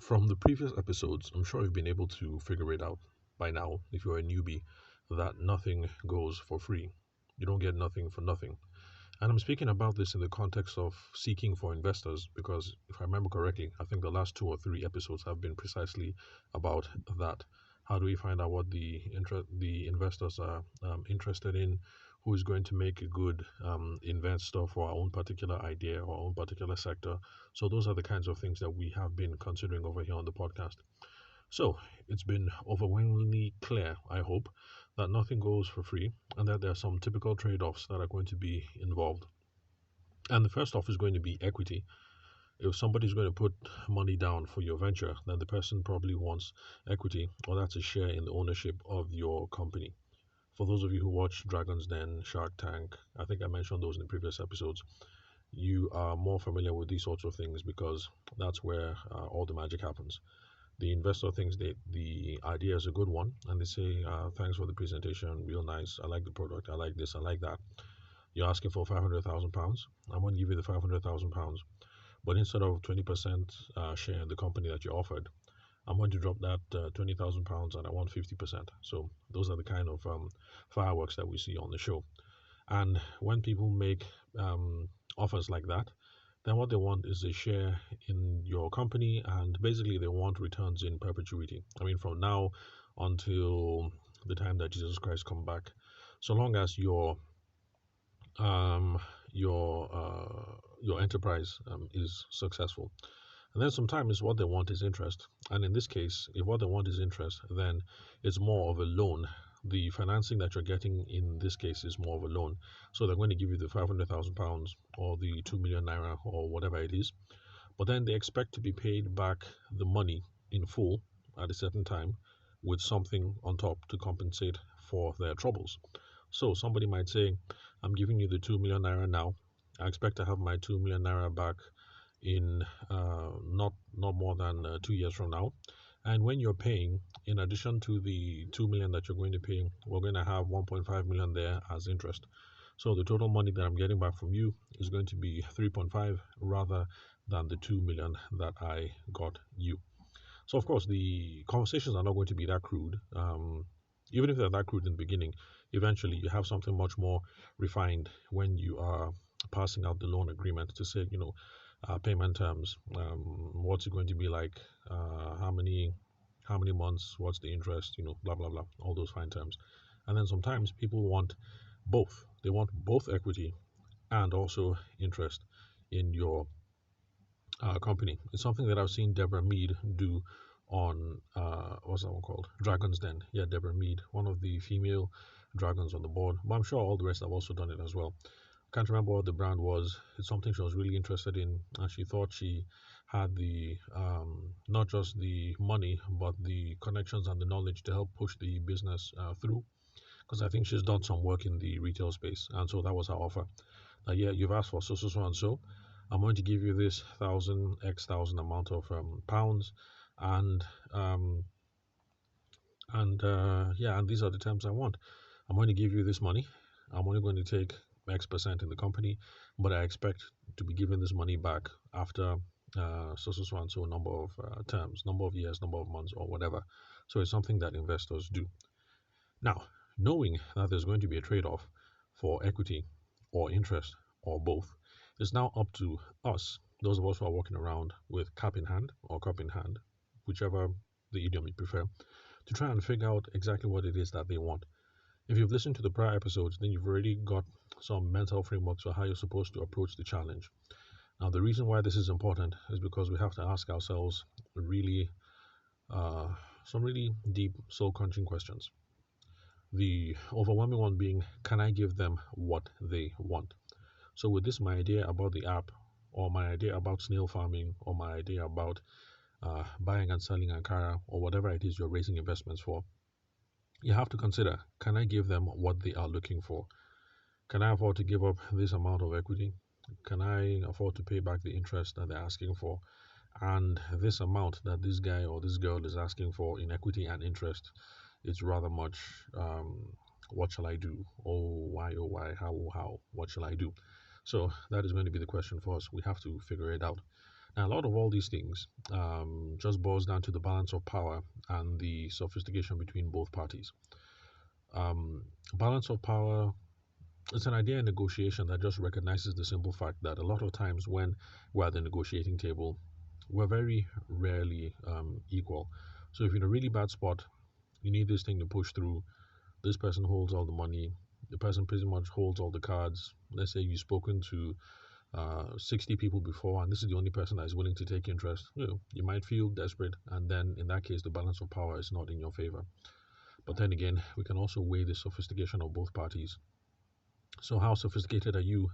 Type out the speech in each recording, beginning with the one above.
From the previous episodes, I'm sure you've been able to figure it out by now, if you're a newbie, that nothing goes for free. You don't get nothing for nothing. And I'm speaking about this in the context of seeking for investors because, if I remember correctly, I think the last two or three episodes have been precisely about that. How do we find out what the investors are interested in? Who is going to make a good investor for our own particular idea or our own particular sector? So those are the kinds of things that we have been considering over here on the podcast. So it's been overwhelmingly clear, I hope, that nothing goes for free and that there are some typical trade offs that are going to be involved. And the first off is going to be equity. If somebody's going to put money down for your venture, then the person probably wants equity, or that's a share in the ownership of your company. For those of you who watch Dragon's Den, Shark Tank, I think I mentioned those in the previous episodes, you are more familiar with these sorts of things because that's where all the magic happens. The investor thinks that the idea is a good one and they say, thanks for the presentation, real nice, I like the product, I like this, I like that. You're asking for £500,000. I'm going to give you the £500,000. But instead of 20% share in the company that you offered, I'm going to drop that £20,000 and I want 50%. So those are the kind of fireworks that we see on the show. And when people make offers like that, then what they want is a share in your company, and basically they want returns in perpetuity. I mean, from now until the time that Jesus Christ come back, so long as um, your enterprise is successful. And then sometimes what they want is interest. And in this case, if what they want is interest, then it's more of a loan. The financing that you're getting in this case is more of a loan. So they're going to give you the £500,000 or the 2 million naira or whatever it is. But then they expect to be paid back the money in full at a certain time with something on top to compensate for their troubles. So somebody might say, I'm giving you the 2 million naira now. I expect to have my 2 million naira back in not more than 2 years from now. And when you're paying, in addition to the 2 million that you're going to pay, we're going to have 1.5 million there as interest. So the total money that I'm getting back from you is going to be 3.5 rather than the 2 million that I got you. So of course the conversations are not going to be that crude. Even if they're that crude in the beginning, eventually you have something much more refined when you are passing out the loan agreement to say, payment terms, what's it going to be like, how many months, what's the interest, blah blah blah, all those fine terms. And then sometimes people want both. They want both equity and also interest in your company. It's something that I've seen Deborah Mead do on what's that one called? Dragon's Den. Yeah, Deborah Mead, one of the female dragons on the board. But I'm sure all the rest have also done it as well. Can't remember what the brand was. It's something she was really interested in, and she thought she had the not just the money, but the connections and the knowledge to help push the business through. Because I think she's done some work in the retail space, and so that was her offer. Yeah, you've asked for so so so and so. I'm going to give you this thousand amount of pounds, and um, yeah, and these are the terms I want. I'm going to give you this money. I'm only going to take X% in the company, but I expect to be given this money back after so so so and so number of terms, number of years, number of months, or whatever. So it's something that investors do. Now, knowing that there's going to be a trade-off for equity or interest or both, it's now up to us, those of us who are walking around with cap in hand or cup in hand, whichever the idiom you prefer, to try and figure out exactly what it is that they want. If you've listened to the prior episodes, then you've already got some mental frameworks for how you're supposed to approach the challenge. Now, the reason why this is important is because we have to ask ourselves really uh, some really deep, soul-crunching questions. The overwhelming one being, can I give them what they want? So, with this, my idea about the app, or my idea about snail farming, or my idea about buying and selling Ankara, or whatever it is you're raising investments for, you have to consider, can I give them what they are looking for? Can I afford to give up this amount of equity? Can I afford to pay back the interest that they're asking for? And this amount that this guy or this girl is asking for in equity and interest, it's rather much. What shall I do? Oh why, how, what shall I do? So that is going to be the question for us. We have to figure it out. And a lot of all these things just boils down to the balance of power and the sophistication between both parties. Um, Balance of power, it's an idea in negotiation that just recognizes the simple fact that a lot of times when we're at the negotiating table, we're very rarely equal. So if you're in a really bad spot, you need this thing to push through. This person holds all the money. The person pretty much holds all the cards. Let's say you've spoken to 60 people before, and this is the only person that is willing to take interest. You might feel desperate, and then in that case, the balance of power is not in your favor. But then again, we can also weigh the sophistication of both parties. So, how sophisticated are you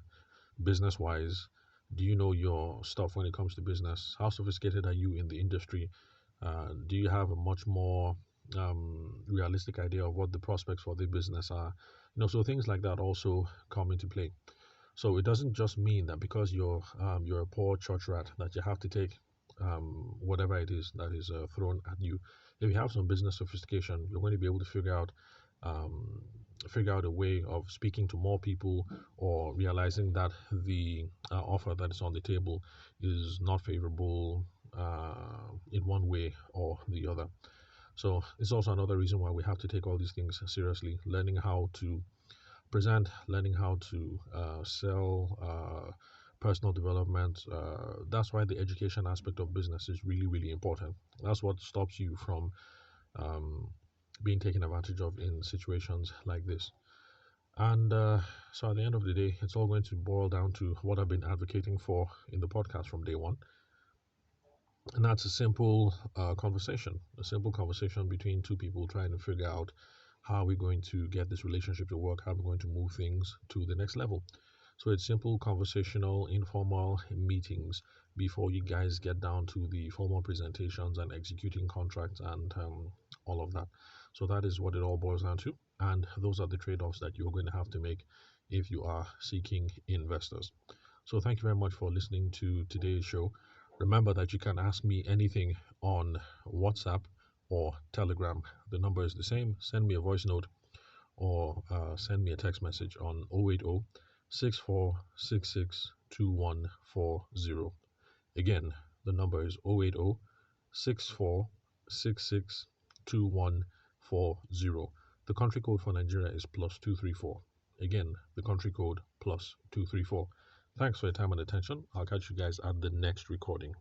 business wise? Do you know your stuff when it comes to business? How sophisticated are you in the industry? Do you have a much more realistic idea of what the prospects for the business are? So things like that also come into play. So it doesn't just mean that because you're a poor church rat that you have to take whatever it is that is thrown at you. If you have some business sophistication, you're going to be able to um, figure out a way of speaking to more people or realizing that the offer that is on the table is not favorable in one way or the other. So it's also another reason why we have to take all these things seriously, learning how to present, learning how to sell, personal development. That's why the education aspect of business is really, really important. That's what stops you from um, being taken advantage of in situations like this. And so at the end of the day, it's all going to boil down to what I've been advocating for in the podcast from day one. And that's a simple a simple conversation between two people trying to figure out how we're going to get this relationship to work, how we're going to move things to the next level. So it's simple, conversational, informal meetings before you guys get down to the formal presentations and executing contracts and all of that. So that is what it all boils down to. And those are the trade offs that you're going to have to make if you are seeking investors. So thank you very much for listening to today's show. Remember that you can ask me anything on WhatsApp or Telegram. The number is the same. Send me a voice note or send me a text message on 080 64662140. Again, the number is 080 64662140. The country code for Nigeria is +234. Again, the country code +234. Thanks for your time and attention. I'll catch you guys at the next recording.